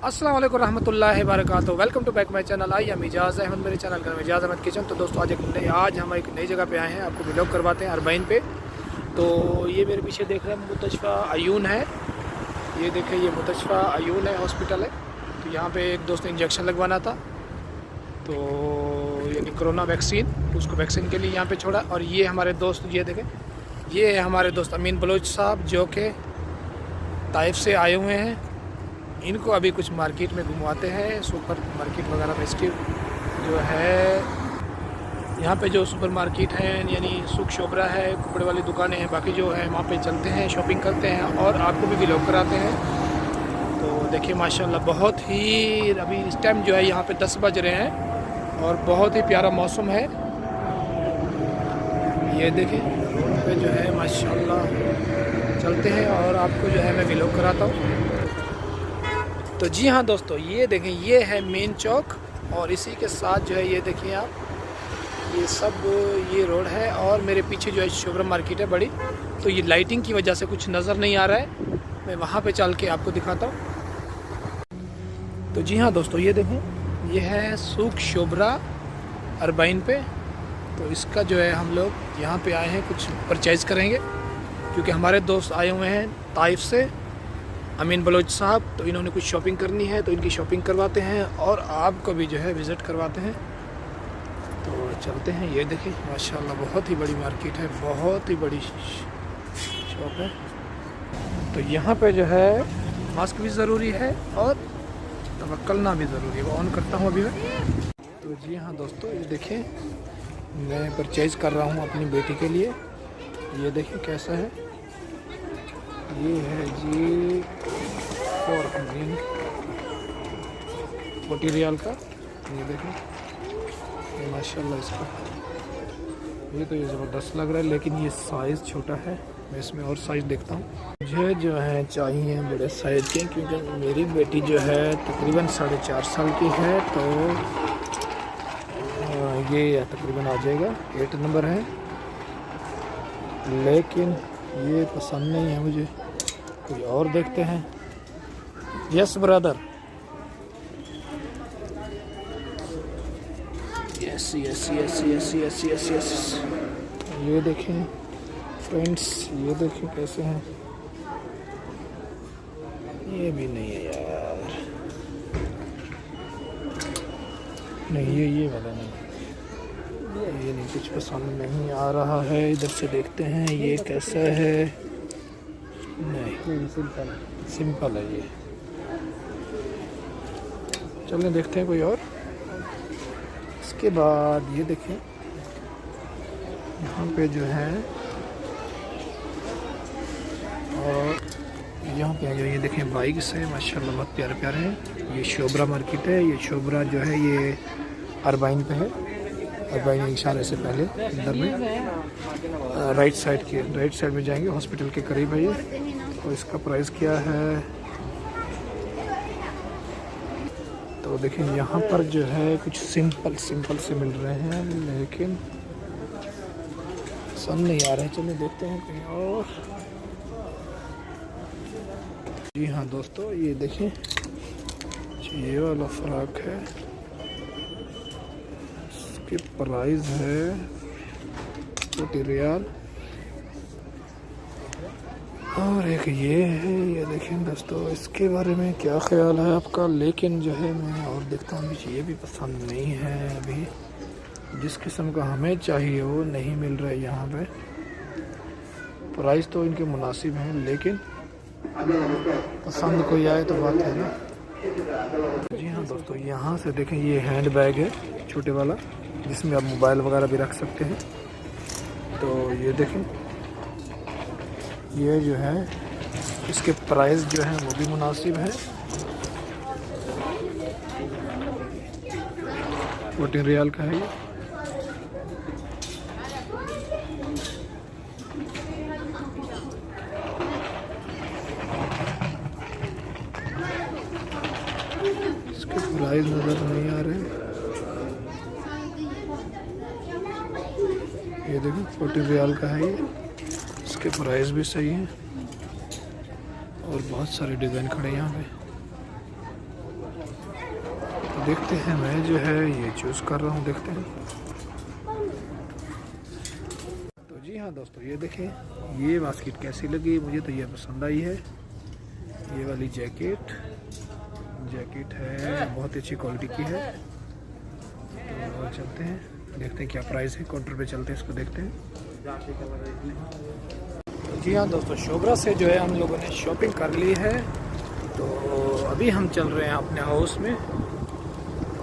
अस्सलाम वालेकुम रहमतुल्लाहि व बरकातुहू। Welcome to back my channel. I am Ijaz Ahmed, मेरे चैनल का नाम इजाज़ अहमद किचन। तो दोस्तों आज हम एक नई जगह पे आए हैं, आपको व्लॉग करवाते हैं अरबाइन पे। तो ये मेरे पीछे देख रहे हैं मुस्तशफ़ा अयून है। ये देखें, ये मुस्तशफ़ा अयून है, हॉस्पिटल है। तो यहाँ पे एक दोस्त ने इंजेक्शन लगवाना था, तो यानी कोरोना वैक्सीन, तो उसको वैक्सीन के लिए यहाँ पर छोड़ा। और ये हमारे दोस्त, ये देखें, ये है हमारे दोस्त अमीन बलोच साहब, जो कि ताइफ से आए हुए हैं। इनको अभी कुछ मार्केट में घुमवाते हैं, सुपर मार्केट वगैरह में। इसकी जो है यहाँ पे जो सुपर मार्केट है, यानी सुख शोबरा है, कपड़े वाली दुकानें हैं, बाकी जो है वहाँ पे चलते हैं, शॉपिंग करते हैं और आपको भी व्लॉग कराते हैं। तो देखिए माशाल्लाह, बहुत ही अभी इस टाइम जो है यहाँ पे 10 बज रहे हैं और बहुत ही प्यारा मौसम है। ये देखें, रोड पे जो है माशाल्लाह चलते हैं और आपको जो है मैं व्लॉग कराता हूँ। तो जी हाँ दोस्तों, ये देखें, ये है मेन चौक और इसी के साथ जो है ये देखिए आप, ये सब ये रोड है और मेरे पीछे जो है शोबरा मार्केट है बड़ी। तो ये लाइटिंग की वजह से कुछ नज़र नहीं आ रहा है, मैं वहाँ पे चल के आपको दिखाता हूँ। तो जी हाँ दोस्तों, ये देखें, ये है सुख शोबरा अरबाइन पे। तो इसका जो है हम लोग यहाँ पे आए हैं, कुछ परचेज़ करेंगे क्योंकि हमारे दोस्त आए हुए हैं ताइफ से, अमीन बलोच साहब। तो इन्होंने कुछ शॉपिंग करनी है, तो इनकी शॉपिंग करवाते हैं और आपको भी जो है विज़िट करवाते हैं। तो चलते हैं। ये देखें माशाल्लाह, बहुत ही बड़ी मार्केट है, बहुत ही बड़ी शॉप है। तो यहाँ पे जो है मास्क भी ज़रूरी है और तवक्कलना भी ज़रूरी है। वो ऑन करता हूँ अभी मैं। तो जी हाँ दोस्तों, ये देखें, मैं परचेज़ कर रहा हूँ अपनी बेटी के लिए। ये देखें कैसा है, ये है जी 40 रियाल का। ये देखें, ये माशाल्लाह इसका, ये तो ये ज़बरदस्त लग रहा है, लेकिन ये साइज़ छोटा है। मैं इसमें और साइज़ देखता हूँ। मुझे जो है चाहिए बड़े साइज़ के, क्योंकि मेरी बेटी जो है तकरीबन 4.5 साल की है। तो ये तकरीबन आ जाएगा, 8 नंबर है, लेकिन ये पसंद नहीं है मुझे, कोई और देखते हैं। Yes brother, yes yes yes yes yes yes yes. ये देखें फ्रेंड्स, ये देखें कैसे हैं। ये भी नहीं है यार, नहीं ये वाला नहीं, ये नहीं, कुछ पसंद नहीं आ रहा है। इधर से देखते हैं ये कैसा है। नहीं, सिंपल है ये। चलें देखते हैं कोई और। इसके बाद ये देखें, यहाँ पे जो है, और यहाँ पे जो ये देखें बाइक्स है, माशाल्लाह बहुत प्यारे प्यारे हैं। ये शोबरा मार्केट है। ये शोबरा जो है ये अरबाइन पे है, अरबाइन इशारे से पहले अंदर में राइट साइड में जाएंगे, हॉस्पिटल के करीब है ये। और इसका प्राइस क्या है, तो देखें यहाँ पर जो है कुछ सिंपल से मिल रहे हैं, लेकिन पसंद नहीं आ रहे। चलिए देखते हैं कहीं और। जी हाँ दोस्तों, ये देखें, ये वाला फ्रॉक है, इसकी प्राइस है 40 रियाल। और एक ये है, ये देखें दोस्तों, इसके बारे में क्या ख्याल है आपका। लेकिन जो है मैं और देखता हूँ, ये भी पसंद नहीं है। अभी जिस किस्म का हमें चाहिए वो नहीं मिल रहा है यहाँ पे। प्राइस तो इनके मुनासिब हैं, लेकिन पसंद कोई आए तो बात है ना। जी हाँ दोस्तों, यहाँ से देखें, ये हैंड बैग है छोटे वाला, जिसमें आप मोबाइल वगैरह भी रख सकते हैं। तो ये देखें, ये जो है इसके प्राइस जो है वो भी मुनासिब है। 14 रियाल का है ये। इसके प्राइस नज़र नहीं आ रहे। ये देखो 40 रियाल का है ये, इसके प्राइस भी सही है और बहुत सारे डिज़ाइन खड़े हैं यहाँ पे। देखते हैं, मैं जो है ये चूज़ कर रहा हूँ, देखते हैं। तो जी हाँ दोस्तों, ये देखें, ये बास्केट कैसी लगी मुझे, तो ये पसंद आई है। ये वाली जैकेट है, बहुत अच्छी क्वालिटी की है। तो चलते हैं, देखते हैं क्या प्राइस है। काउंटर पे चलते हैं, इसको देखते हैं। तो जी हाँ दोस्तों, शोभरा से जो है हम लोगों ने शॉपिंग कर ली है। तो अभी हम चल रहे हैं अपने हाउस में।